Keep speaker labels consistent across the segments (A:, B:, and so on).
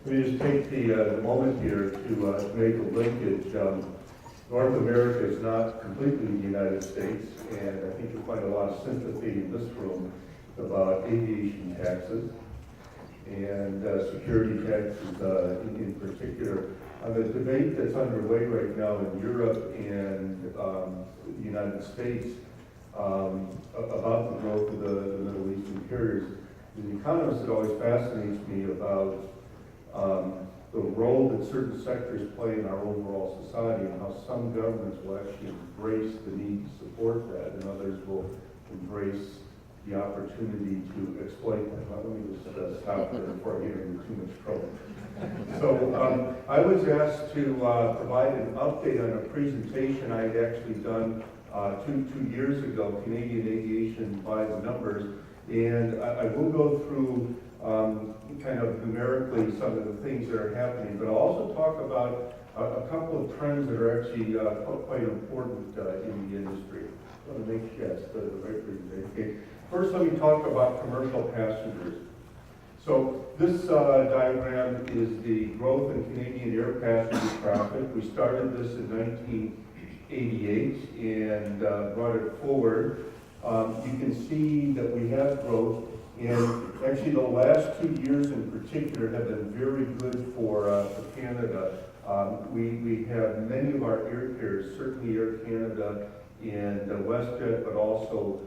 A: Let me just take the moment here to make a linkage. North America is not completely the United States, and I think you'll find a lot of sympathy in this room about aviation taxes and security taxes in particular. The debate that's underway right now in Europe and the United States about the growth of the Middle Eastern carriers, the economist, it always fascinates me about the role that certain sectors play in our overall society and how some governments will actually embrace the need to support that and others will embrace the opportunity to exploit that. Let me just stop there before I get into too much trouble. So I was asked to provide an update on a presentation I had actually done two years ago, Canadian Aviation by the Numbers, and I will go through kind of numerically some of the things that are happening, but I'll also talk about a couple of trends that are actually quite important in the industry. I want to make sure that's the right presentation. Okay. First, let me talk about commercial passengers. So this diagram is the growth in Canadian air passenger traffic. We started this in 1988 and brought it forward. You can see that we have growth, and actually the last 2 years in particular have been very good for Canada. We have many of our air carriers, certainly Air Canada and WestJet, but also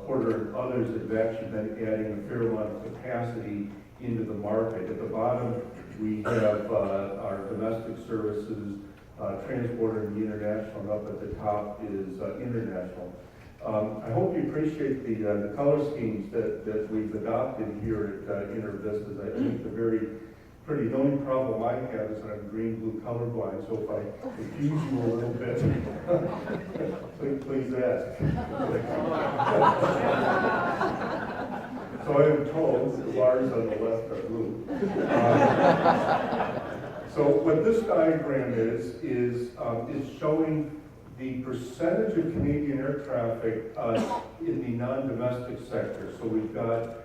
A: Porter and others that have actually been adding a fair amount of capacity into the market. At the bottom, we have our domestic services, transporter and the international, and up at the top is international. I hope you appreciate the color schemes that we've adopted here at InterVistas. I think they're very pretty. The only problem I have is that I'm green-blue colorblind, so if I confuse you a little bit, please ask. So I am told the bars on the left are blue. So what this diagram is showing the percentage of Canadian air traffic in the non-domestic sector. So we've got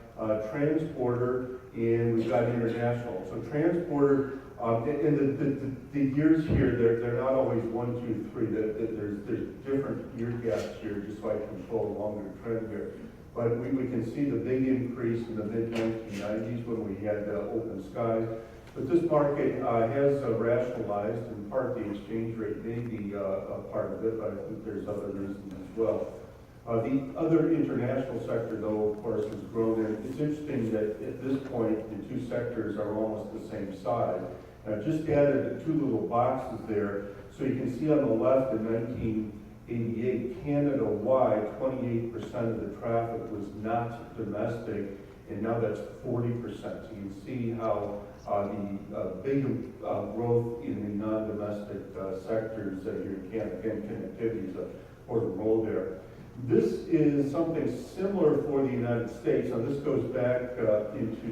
A: transporter and we've got international. So transporter, and the years here, they're not always 1, 2, 3. There's different year gaps here, just so I can show a longer trend here. But we can see the big increase in the mid-1990s when we had open skies. But this market has rationalized. In part, the exchange rate may be a part of it, but I think there's other reasons as well. The other international sector, though, of course, has grown. And it's interesting that at this point, the two sectors are almost the same size. And I've just added 2 little boxes there. So you can see on the left in 1988, Canada-wide, 28% of the traffic was not domestic, and now that's 40%. So you can see how the big growth in the non-domestic sectors here in Canada, connectivity is a important role there. This is something similar for the United States. Now this goes back into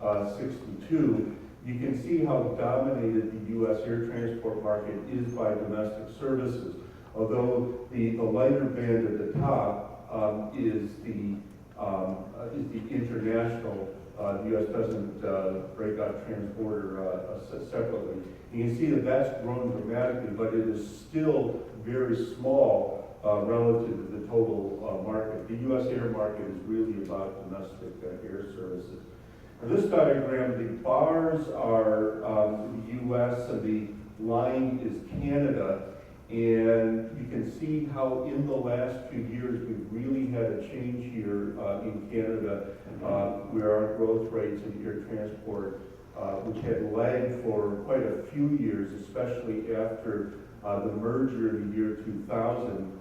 A: 1962. You can see how dominated the U.S. air transport market is by domestic services. Although the lighter band at the top is the international. The U.S. doesn't break out transporter separately. You can see that that's grown dramatically, but it is still very small relative to the total market. The U.S. air market is really about domestic air services. Now this diagram, the bars are the U.S. and the line is Canada. And you can see how in the last few years we've really had a change here in Canada where our growth rates in air transport, which had lagged for quite a few years, especially after the merger in the year 2000,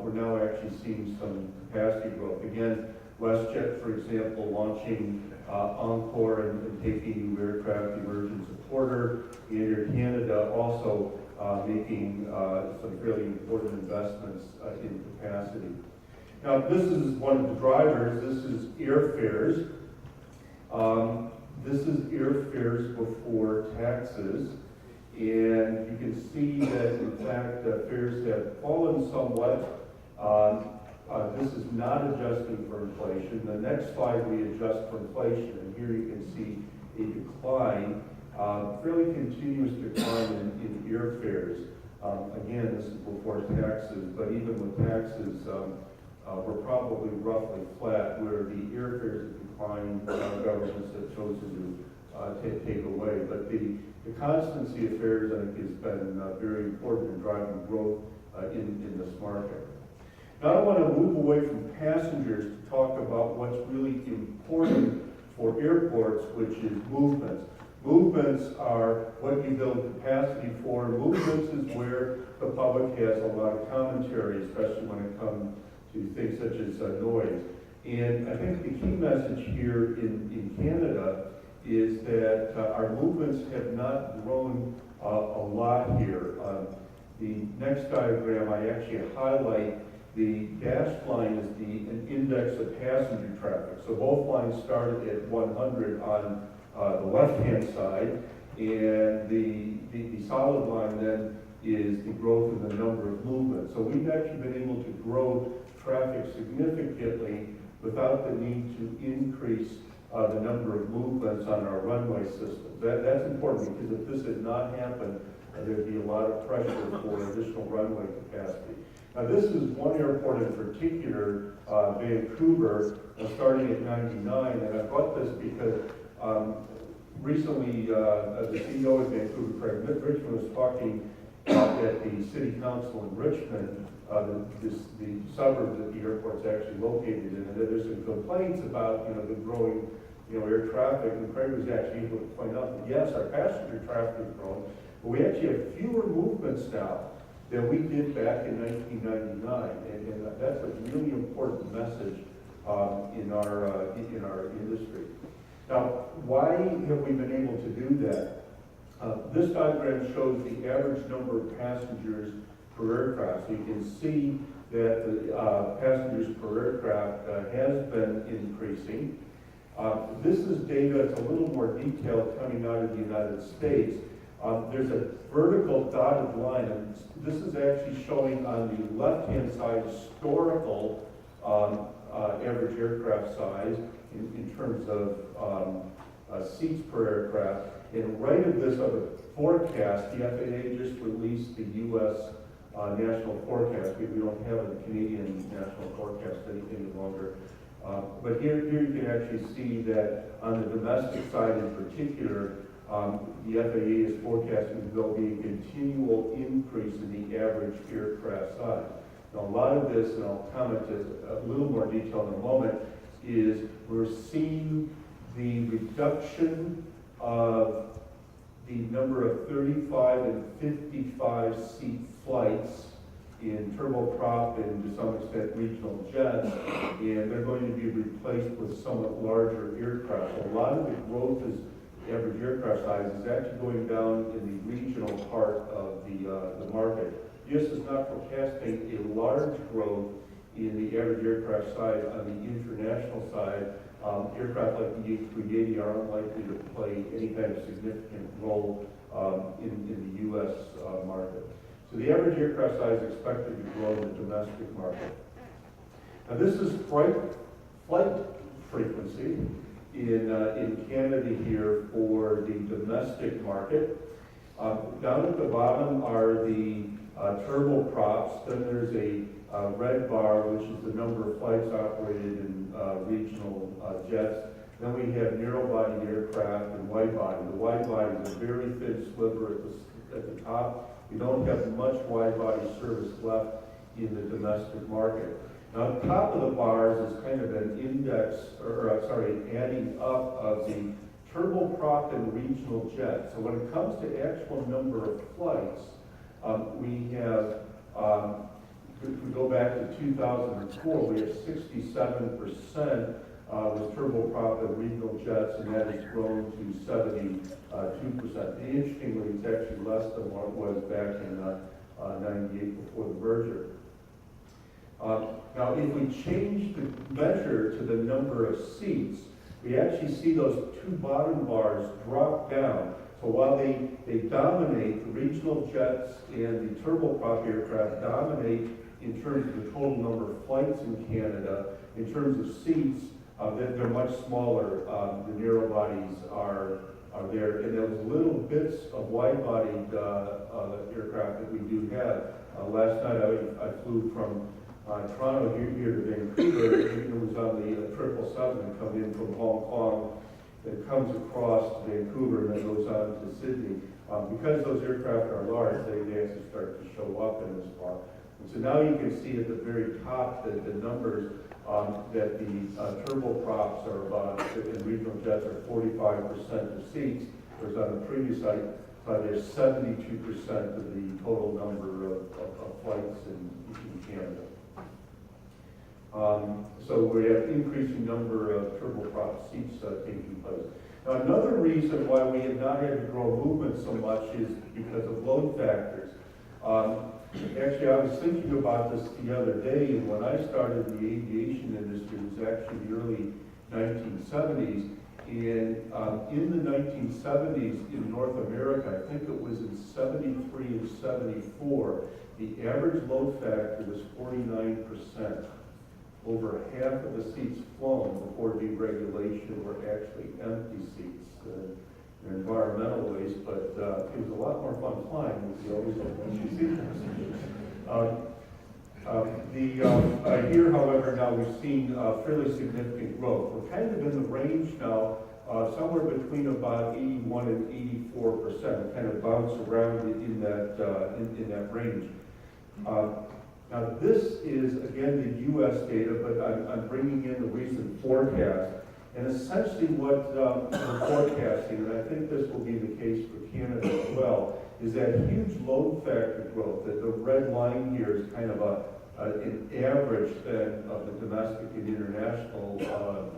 A: we're now actually seeing some capacity growth. Again, WestJet, for example, launching Encore and taking new aircraft, the emergence of Porter, and Air Canada also making some fairly important investments in capacity. Now, this is one of the drivers. This is airfares. This is airfares before taxes. And you can see that, in fact, fares have fallen somewhat. This is not adjusting for inflation. The next slide we adjust for inflation, and here you can see a decline. fairly continuous decline in airfares. Again, this is before taxes, but even with taxes, we're probably roughly flat, where the airfares have declined, governments have chosen to take away. But the constancy of fares, I think, has been very important in driving growth in this market. Now I want to move away from passengers to talk about what's really important for airports, which is movements. Movements are what you build capacity for. Movements is where the public has a lot of commentary, especially when it comes to things such as noise. And I think the key message here in Canada is that our movements have not grown a lot here. The next diagram, I actually highlight the dashed line is an index of passenger traffic. So both lines started at 100 on the left-hand side, and the solid line then is the growth in the number of movements. So we've actually been able to grow traffic significantly without the need to increase the number of movements on our runway system. That's important, because if this had not happened, there'd be a lot of pressure for additional runway capacity. Now this is one airport in particular, Vancouver, starting at 99, and I brought this because recently the CEO of Vancouver, Craig Richmond, was talking at the city council in Richmond, the suburb that the airport's actually located in, and there's some complaints about the growing air traffic, and Craig was actually able to point out that yes, our passenger traffic has grown, but we actually have fewer movements now than we did back in 1999, and that's a really important message in our industry. Now, why have we been able to do that? This diagram shows the average number of passengers per aircraft. So you can see that the passengers per aircraft has been increasing. This is data that's a little more detailed coming out of the United States. There's a vertical dotted line, and this is actually showing on the left-hand side historical average aircraft size in terms of seats per aircraft. And right of this other forecast, the FAA just released the U.S. National forecast. We don't have a Canadian national forecast any longer. But here you can actually see that on the domestic side in particular, the FAA is forecasting there'll be a continual increase in the average aircraft size. Now, a lot of this, and I'll comment this a little more detail in a moment, is we're seeing the reduction of the number of 35 and 55 seat flights in turboprop and to some extent regional jets, and they're going to be replaced with somewhat larger aircraft. So a lot of the growth is average aircraft size is actually going down in the regional part of the market. US is not forecasting a large growth in the average aircraft size on the international side. Aircraft like the A380 are unlikely to play any kind of significant role in the US market. So the average aircraft size is expected to grow in the domestic market. Now this is flight frequency in Canada here for the domestic market. Down at the bottom are the turboprops. Then there's a red bar, which is the number of flights operated in regional jets. Then we have narrow-body aircraft and wide-body. The wide-body is a very thin sliver at the top. We don't have much wide-body service left in the domestic market. Now, the top of the bars is kind of an index, adding up of the turboprop and regional jets. So when it comes to actual number of flights, we have, if we go back to 2004, we have 67% with turboprop and regional jets, and that has grown to 72%. Interestingly, it's actually less than what it was back in 98 before the merger. Now, if we change the measure to the number of seats, we actually see those two bottom bars drop down. So while they dominate, the regional jets and the turboprop aircraft dominate in terms of the total number of flights in Canada, in terms of seats, they're much smaller. The narrow bodies are are there. And those little bits of wide-bodied aircraft that we do have. Last night I flew from Toronto here to Vancouver. It was on the 777 coming in from Hong Kong. It comes across Vancouver and then goes on to Sydney. Because those aircraft are large, they actually start to show up in this spot. And so now you can see at the very top that the numbers that the turboprops are about, in regional jets are 45% of seats, whereas on the previous slide, there's 72% of the total number of flights in Canada. So we have increasing number of turboprop seats taking place. Now, another reason why we have not had to grow movement so much is because of load factors. Actually, I was thinking about this the other day, and when I started the aviation industry, it was actually the early 1970s. And in the 1970s in North America, I think it was in 73 and 74, the average load factor was 49%. Over half of the seats flown before deregulation were actually empty seats. Environmental waste, but it was a lot more fun flying with the always empty seats. Here, however, now we've seen fairly significant growth. We're kind of in the range now, somewhere between about 81 and 84%. Kind of bounce around in that range. Now this is, again, the U.S. data, but I'm bringing in the recent forecast. And essentially what we're forecasting, and I think this will be the case for Canada as well, is that huge load factor growth. That the red line here is kind of an average then of the domestic and international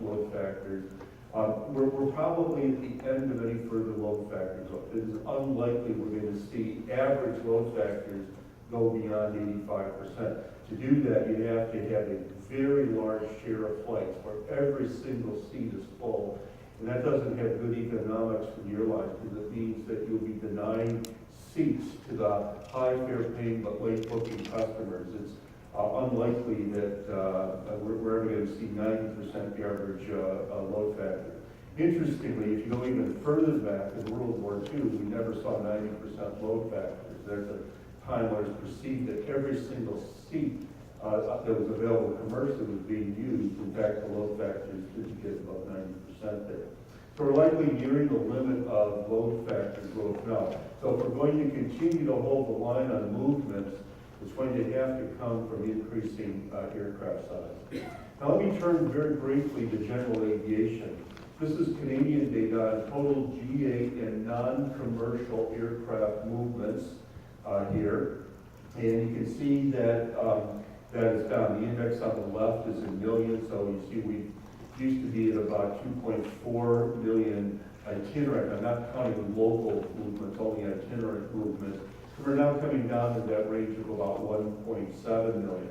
A: load factors. We're probably at the end of any further load factor growth. It is unlikely we're going to see average load factors go beyond 85%. To do that, you have to have a very large share of flights where every single seat is full. And that doesn't have good economics for the airlines because it means that you'll be denying seats to the high fare paying but late booking customers. It's unlikely that we're ever going to see 90% average load factor. Interestingly, if you go even further back in World War II, we never saw 90% load factors. There's a time when it was perceived that every single seat that was available commercially was being used. In fact, the load factors didn't get above 90% there. So we're likely nearing the limit of load factor growth now. So if we're going to continue to hold the line on movements, it's going to have to come from increasing aircraft size. Now let me turn very briefly to general aviation. This is Canadian data on total GA and non-commercial aircraft movements here. And you can see that that is down. The index on the left is in millions, so you see we used to be at about 2.4 million itinerant. I'm not counting local movements, only itinerant movements. We're now coming down to that range of about 1.7 million.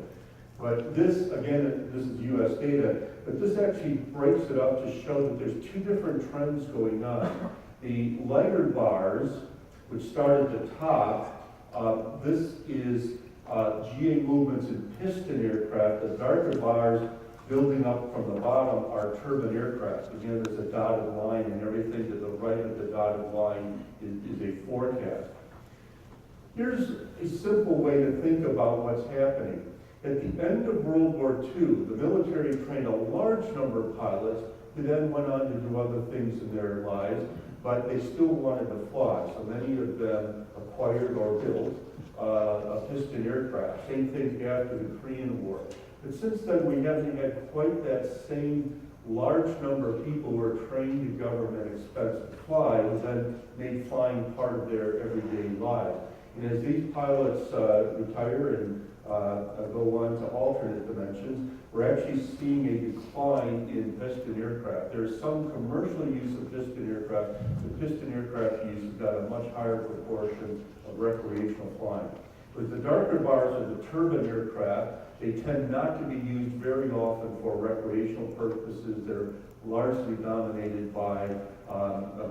A: But this, again, this is U.S. data, but this actually breaks it up to show that there's two different trends going on. The lighter bars, which start at the top, this is GA movements in piston aircraft. The darker bars building up from the bottom are turbine aircraft. Again, there's a dotted line, and everything to the right of the dotted line is a forecast. Here's a simple way to think about what's happening. At the end of World War II, the military trained a large number of pilots who then went on to do other things in their lives, but they still wanted to fly. So many of them acquired or built a piston aircraft. Same thing after the Korean War. But since then, we haven't had quite that same large number of people who are trained to government expense to fly, who then made flying part of their everyday lives. And as these pilots retire and go on to alternate dimensions, we're actually seeing a decline in piston aircraft. There's some commercial use of piston aircraft. The piston aircraft use has got a much higher proportion of recreational flying. With the darker bars are the turbine aircraft. They tend not to be used very often for recreational purposes. They're largely dominated by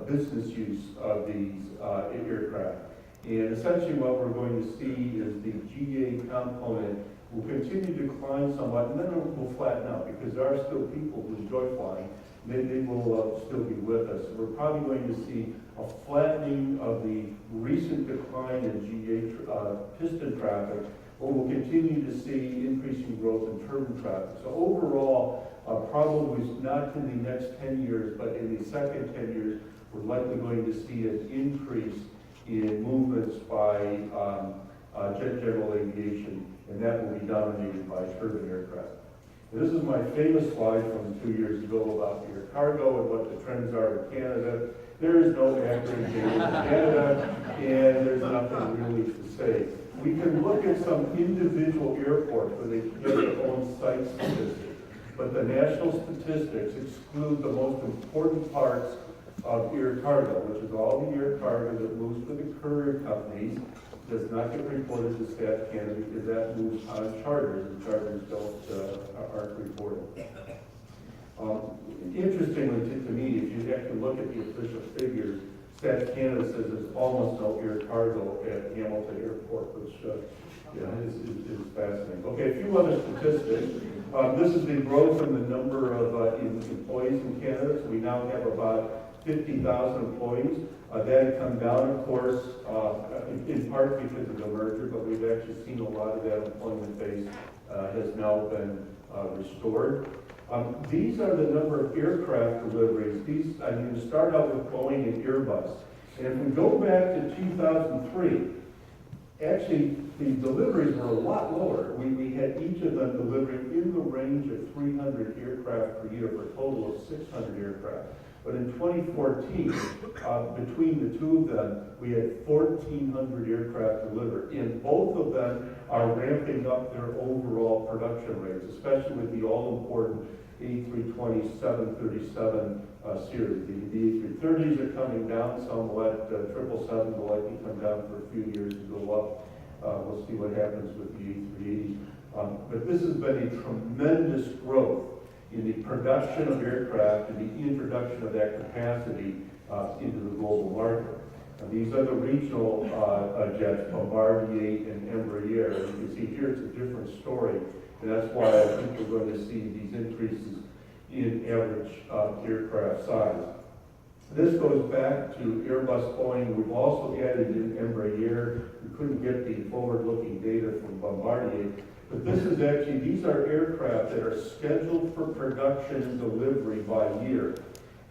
A: business use of these aircraft. And essentially what we're going to see is the GA component will continue to decline somewhat, and then it will flatten out, because there are still people who enjoy flying. They will still be with us. We're probably going to see a flattening of the recent decline in GA piston traffic, but we'll continue to see increasing growth in turbine traffic. So overall, probably not in the next 10 years, but in the second 10 years, we're likely going to see an increase in movements by general aviation, and that will be dominated by turbine aircraft. This is my famous slide from 2 years ago about air cargo and what the trends are in Canada. There is no accurate data in Canada, and there's nothing really to say. We can look at some individual airports where they get their own site statistics, but the national statistics exclude the most important parts of air cargo, which is all the air cargo that moves for the courier companies, does not get reported to Stat Canada because that moves on charters, and charters aren't reported. Interestingly to me, if you actually look at the official figures, Stat Canada says there's almost no air cargo at Hamilton Airport, which is fascinating. Okay, a few other statistics. This is the growth in the number of employees in Canada. So we now have about 50,000 employees. That had come down, of course, in part because of the merger, but we've actually seen a lot of that employment base has now been restored. These are the number of aircraft deliveries. These, I mean, to start out with Boeing and Airbus. And if we go back to 2003, actually, the deliveries were a lot lower. We had each of them delivering in the range of 300 aircraft per year for a total of 600 aircraft. But in 2014, between the two of them, we had 1,400 aircraft delivered. And both of them are ramping up their overall production rates, especially with the all-important A320 737 series. The A330s are coming down somewhat. 777 will likely come down for a few years and go up. We'll see what happens with the A380s. But this has been a tremendous growth in the production of aircraft and the introduction of that capacity into the global market. And these are the regional jets, Bombardier and Embraer. And you can see here it's a different story, and that's why I think we're going to see these increases in average aircraft size. This goes back to Airbus, Boeing. We've also added in Embraer. We couldn't get the forward-looking data from Bombardier. But this is actually, these are aircraft that are scheduled for production and delivery by year.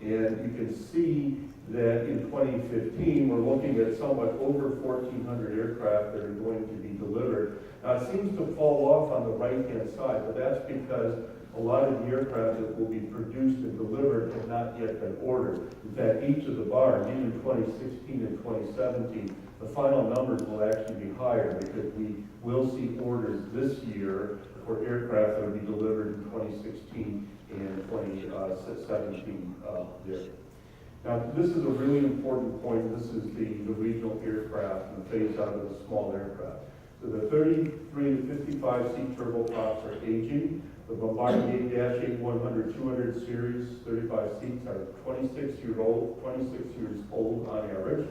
A: And you can see that in 2015, we're looking at somewhat over 1,400 aircraft that are going to be delivered. Now, it seems to fall off on the right-hand side, but that's because a lot of the aircraft that will be produced and delivered have not yet been ordered. In fact, each of the bars, even 2016 and 2017, the final numbers will actually be higher because we will see orders this year for aircraft that will be delivered in 2016 and 2017 there. Now, this is a really important point. This is the regional aircraft and the phase out of the small aircraft. So the 33 to 55 seat turboprops are aging. The Bombardier Dash 8-100-200 series, 35 seats, are 26 years old on average.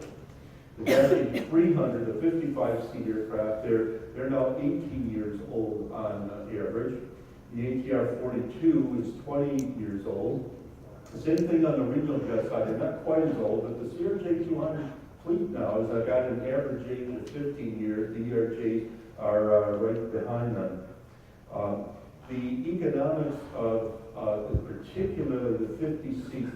A: The Dash 300, the 55-seat aircraft, they're now 18 years old on average. The ATR 42 is 20 years old. The same thing on the regional jet side. They're not quite as old, but the CRJ200 fleet now has got an average age of 15 years. The ERJs are right behind them. The economics of particularly the 50-seat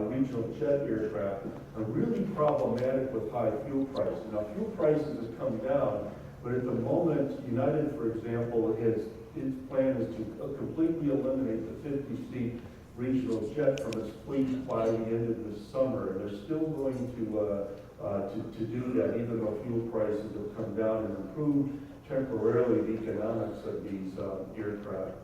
A: regional jet aircraft are really problematic with high fuel prices. Now, fuel prices have come down, but at the moment, United, for example, its plan is to completely eliminate the 50-seat regional jet from its fleet by the end of this summer. And they're still going to do that, even though fuel prices have come down and improved temporarily the economics of these aircraft.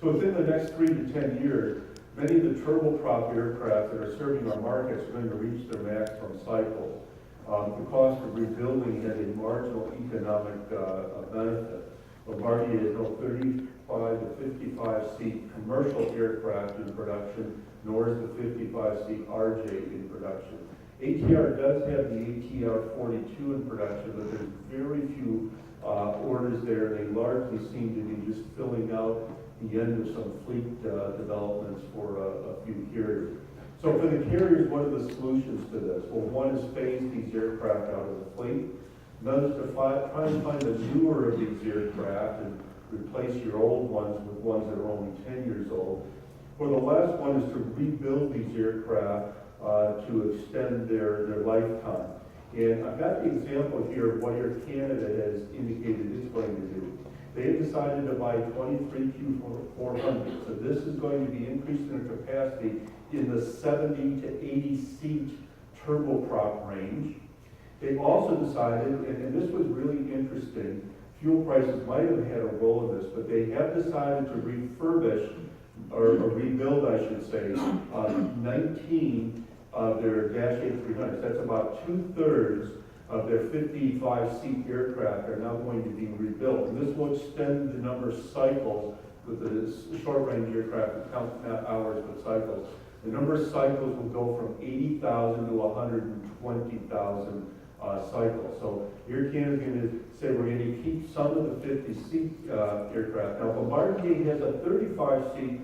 A: So within the next 3 to 10 years, many of the turboprop aircraft that are serving our markets are going to reach their maximum cycle. The cost of rebuilding has a marginal economic benefit. Bombardier has no 35 to 55 seat commercial aircraft in production, nor is the 55 seat RJ in production. ATR does have the ATR 42 in production, but there's very few orders there. They largely seem to be just filling out the end of some fleet developments for a few carriers. So for the carriers, what are the solutions to this? Well, one is phase these aircraft out of the fleet. Another is to try and find the newer of these aircraft and replace your old ones with ones that are only 10 years old. Or the last one is to rebuild these aircraft to extend their lifetime. And I've got the example here of what Air Canada has indicated it's going to do. They have decided to buy 23 Q400s. So this is going to be increasing their capacity in the 70 to 80 seat turboprop range. They also decided, and this was really interesting, fuel prices might have had a role in this, but they have decided to refurbish, or rebuild, I should say, 19 of their Dash 8-300s. That's about 2/3 of their 55-seat aircraft are now going to be rebuilt. And this will extend the number of cycles with the short-range aircraft, not hours, but cycles. The number of cycles will go from 80,000 to 120,000 cycles. So Air Canada is going to say we're going to keep some of the 50-seat aircraft. Now, Bombardier has a 35-seat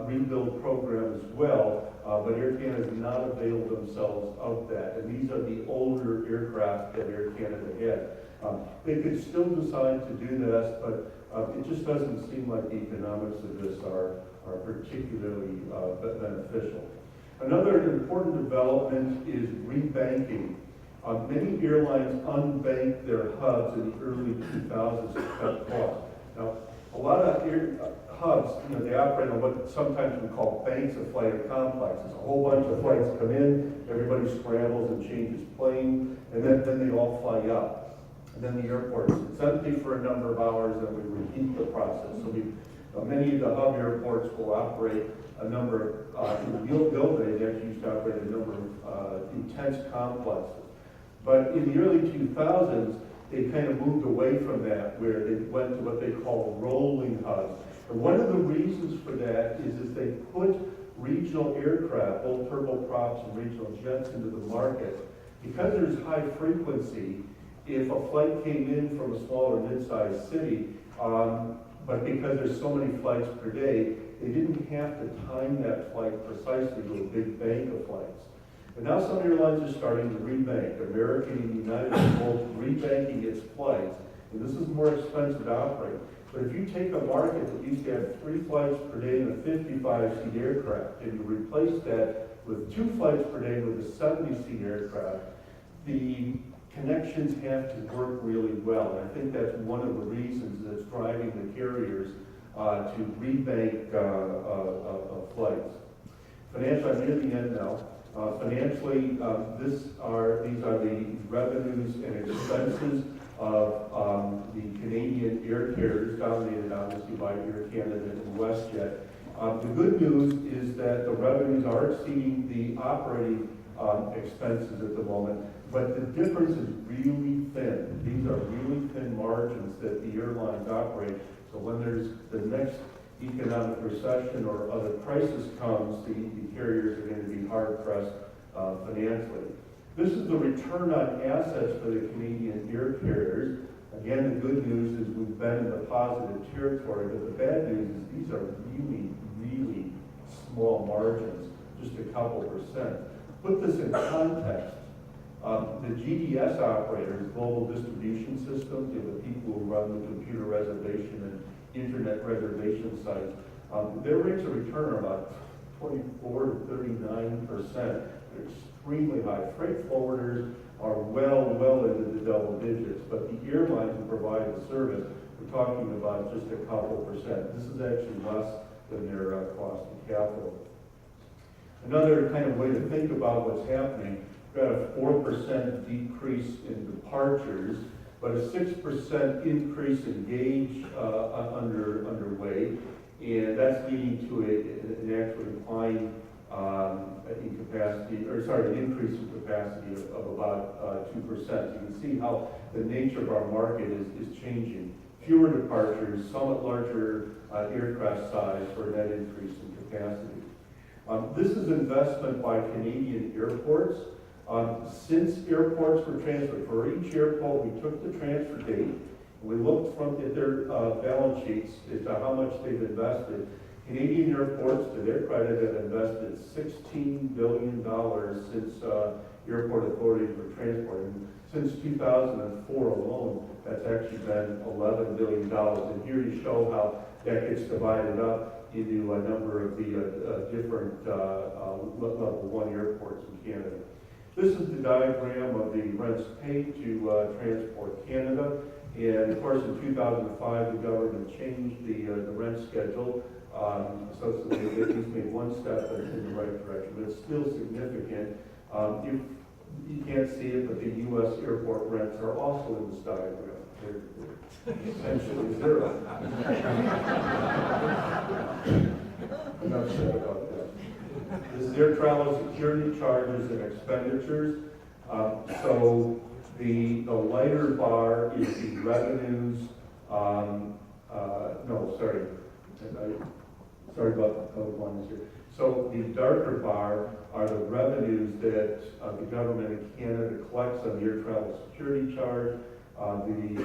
A: rebuild program as well, but Air Canada has not availed themselves of that. And these are the older aircraft that Air Canada had. They could still decide to do this, but it just doesn't seem like the economics of this are particularly beneficial. Another important development is rebanking. Many airlines unbanked their hubs in the early 2000s to cut costs. Now, a lot of hubs, they operate on what sometimes we call banks of flight or complexes. A whole bunch of flights come in, everybody scrambles and changes plane, and then they all fly up. And then the airport is empty for a number of hours, and we repeat the process. So many of the hub airports will operate a number in the old days, they actually used to operate a number of intense complexes. But in the early 2000s, they kind of moved away from that, where they went to what they call rolling hubs. And one of the reasons for that is they put regional aircraft, both turboprops and regional jets, into the market. Because there's high frequency, if a flight came in from a small or mid-sized city, but because there's so many flights per day, they didn't have to time that flight precisely to a big bank of flights. And now some airlines are starting to rebank. American and United are both rebanking its flights, and this is more expensive to operate. But if you take a market that used to have 3 flights per day in a 55-seat aircraft, and you replace that with 2 flights per day with a 70-seat aircraft, the connections have to work really well. And I think that's one of the reasons that's driving the carriers to rebank flights. Financially, I'm near the end now. Financially, these are the revenues and expenses of the Canadian air carriers, dominated obviously by Air Canada and WestJet. The good news is that the revenues are exceeding the operating expenses at the moment, but the difference is really thin. These are really thin margins that the airlines operate. So when there's the next economic recession or other crisis comes, the carriers are going to be hard-pressed financially. This is the return on assets for the Canadian air carriers. Again, the good news is we've been in the positive territory, but the bad news is these are really, really small margins, just a couple percent. Put this in context. The GDS operators, Global Distribution Systems, the people who run the computer reservation and internet reservation sites, their rates of return are about 24 to 39%. They're extremely high. Freight forwarders are well into the double digits, but the airlines who provide the service, we're talking about just a couple percent. This is actually less than their cost of capital. Another kind of way to think about what's happening, we've got a 4% decrease in departures, but a 6% increase in gauge underway, and that's leading to an actual decline in capacity, an increase in capacity of about 2%. You can see how the nature of our market is changing. Fewer departures, somewhat larger aircraft size for a net increase in capacity. This is investment by Canadian airports. Since airports were transferred, for each airport we took the transfer date We looked at their balance sheets as to how much they've invested. Canadian airports, to their credit, have invested $16 billion since airport authorities were transporting. Since 2004 alone, that's actually been $11 billion. And here you show how that gets divided up into a number of the different level 1 airports in Canada. This is the diagram of the rents paid to Transport Canada. And of course, in 2005, the government changed the rent schedule. So they at least made one step in the right direction, but it's still significant. You can't see it, but the U.S. airport rents are also in this diagram. They're essentially zero. Enough said about that. This is air travel security charges and expenditures. So the lighter bar is the revenues. Sorry about the code ones here. So the darker bar are the revenues that the government of Canada collects on the air travel security charge. The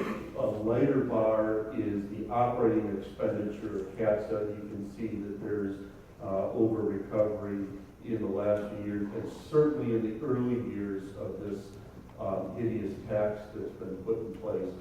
A: lighter bar is the operating expenditure of CATSA. You can see that there's over recovery in the last few years, and certainly in the early years of this hideous tax that's been put in place.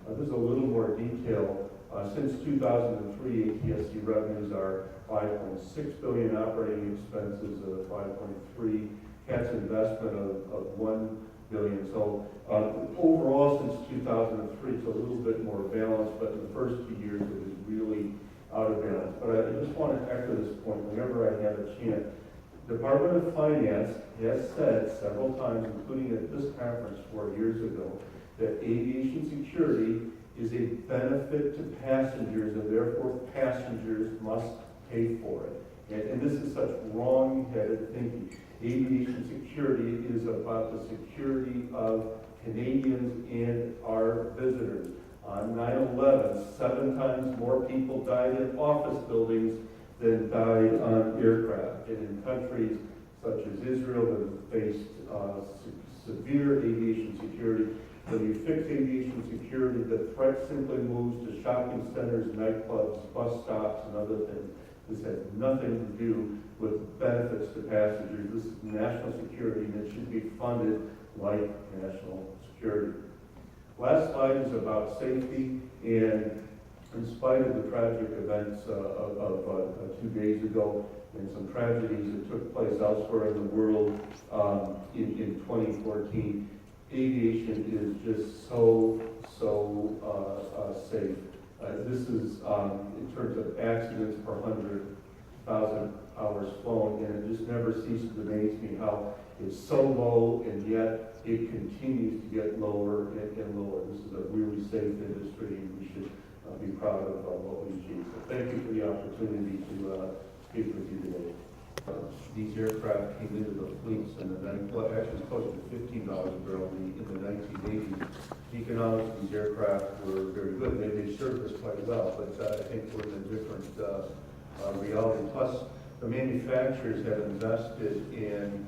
A: There's a little more detail. Since 2003, ATSC revenues are $5.6 billion, operating expenses of $5.3, CAT's investment of $1 billion. So overall, since 2003, it's a little bit more balanced, but in the first 2 years, it was really out of balance. But I just want to echo this point whenever I have a chance. The Department of Finance has said several times, including at this conference 4 years ago, that aviation security is a benefit to passengers, and therefore passengers must pay for it. And this is such wrong-headed thinking. Aviation security is about the security of Canadians and our visitors. On 9/11, 7 times more people died in office buildings than died on aircraft. And in countries such as Israel that have faced severe aviation security, when you fix aviation security, the threat simply moves to shopping centers, nightclubs, bus stops, and other things. This has nothing to do with benefits to passengers. This is national security, and it should be funded like national security. Last slide is about safety, and in spite of the tragic events of 2 days ago and some tragedies that took place elsewhere in the world in 2014, aviation is just so safe. This is in terms of accidents per 100,000 hours flown, and it just never ceases to amaze me how it's so low, and yet it continues to get lower and lower. This is a really safe industry, and we should be proud of what we achieved. So thank you for the opportunity to speak with you today. These aircraft came into the fleets in the actually it's close to $15 a barrel in the 1980s. The economics of these aircraft were very good. They served us quite well, but I think we're in a different reality. Plus, the manufacturers have invested in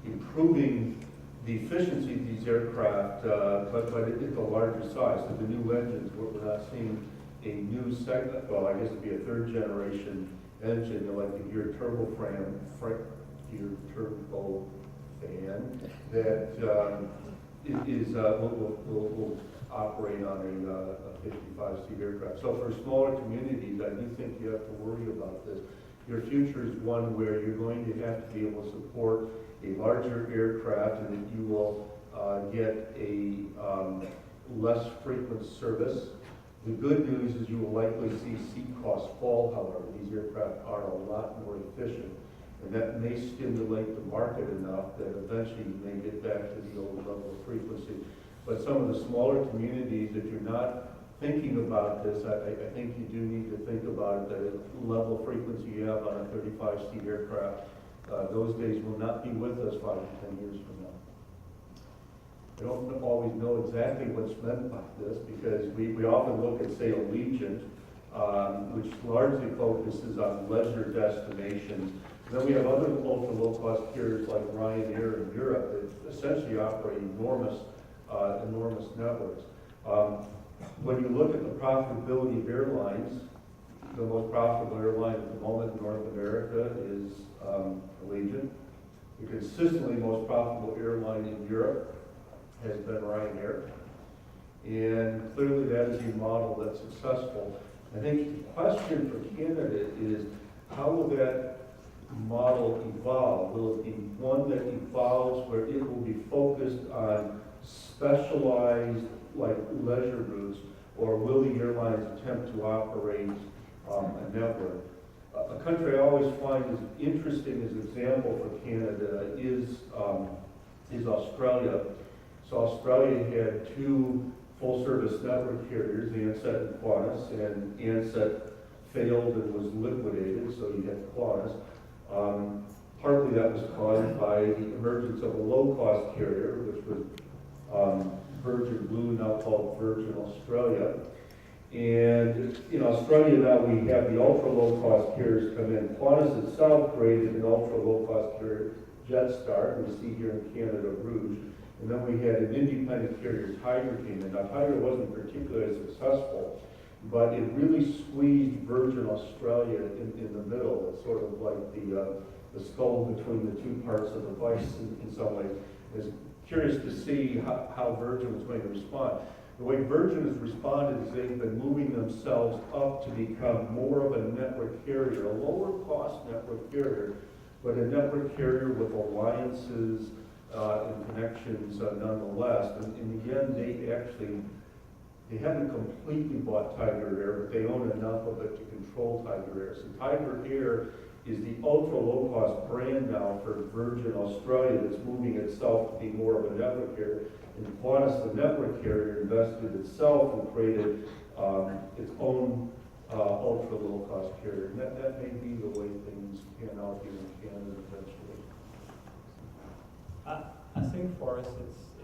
A: improving the efficiency of these aircraft, but at the larger size. So the new engines, we're not seeing a new segment. Well, I guess it'd be a third generation engine, like the geared turbofan that will operate on a 55-seat aircraft. So for smaller communities, I do think you have to worry about this. Your future is one where you're going to have to be able to support a larger aircraft, and that you will get a less frequent service. The good news is you will likely see seat costs fall, however. These aircraft are a lot more efficient, and that may stimulate the market enough that eventually you may get back to the old level of frequency. But some of the smaller communities, if you're not thinking about this, I think you do need to think about the level of frequency you have on a 35-seat aircraft. Those days will not be with us 5 to 10 years from now. I don't always know exactly what's meant by this, because we often look at, say, Allegiant, which largely focuses on leisure destinations. And then we have other ultra-low-cost carriers like Ryanair in Europe that essentially operate enormous networks. When you look at the profitability of airlines, the most profitable airline at the moment in North America is Allegiant. The consistently most profitable airline in Europe has been Ryanair. And clearly that is a model that's successful. I think the question for Canada is, how will that model evolve? Will it be one that evolves where it will be focused on specialized, like leisure routes, or will the airlines attempt to operate a network? A country I always find is interesting as an example for Canada is Australia. So Australia had two full-service network carriers, Ansett and Qantas, and Ansett failed and was liquidated, so you had Qantas. Partly that was caused by the emergence of a low-cost carrier, which was Virgin Blue, now called Virgin Australia. And in Australia now we have the ultra-low-cost carriers come in. Qantas itself created an ultra-low-cost carrier, Jetstar, we see here in Canada, Rouge. And then we had an independent carrier, Tiger came in. Now Tiger wasn't particularly successful, but it really squeezed Virgin Australia in the middle. It's sort of like the skull between the two parts of the vice in some ways. It's curious to see how Virgin was going to respond. The way Virgin has responded is they've been moving themselves up to become more of a network carrier, a lower cost network carrier, but a network carrier with alliances and connections nonetheless. And in the end, they haven't completely bought Tiger Air, but they own enough of it to control Tiger Air. So Tiger Air is the ultra low cost brand now for Virgin Australia that's moving itself to be more of a network carrier. And Qantas, the network carrier, invested itself and created its own ultra low cost carrier. And that may be the way things pan out here in Canada eventually.
B: I think for us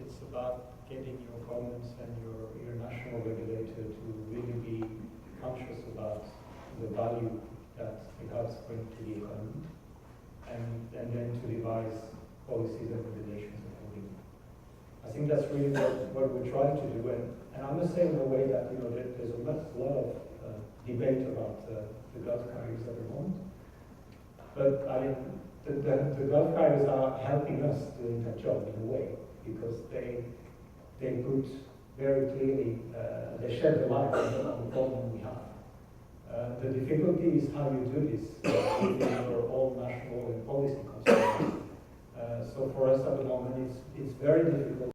B: it's about getting your governments and your national regulator to really be conscious about the value that the hubs bring to the economy, and then to devise policies and regulations accordingly. I think that's really what we're trying to do, and I must say in a way that there's a lot of debate about the Gulf carriers at the moment, but I mean the Gulf carriers are helping us doing that job in a way, because they put very clearly, they shed the light on the problem we have. The difficulty is how you do this within your own national and policy constraints. So for us at the moment, it's very difficult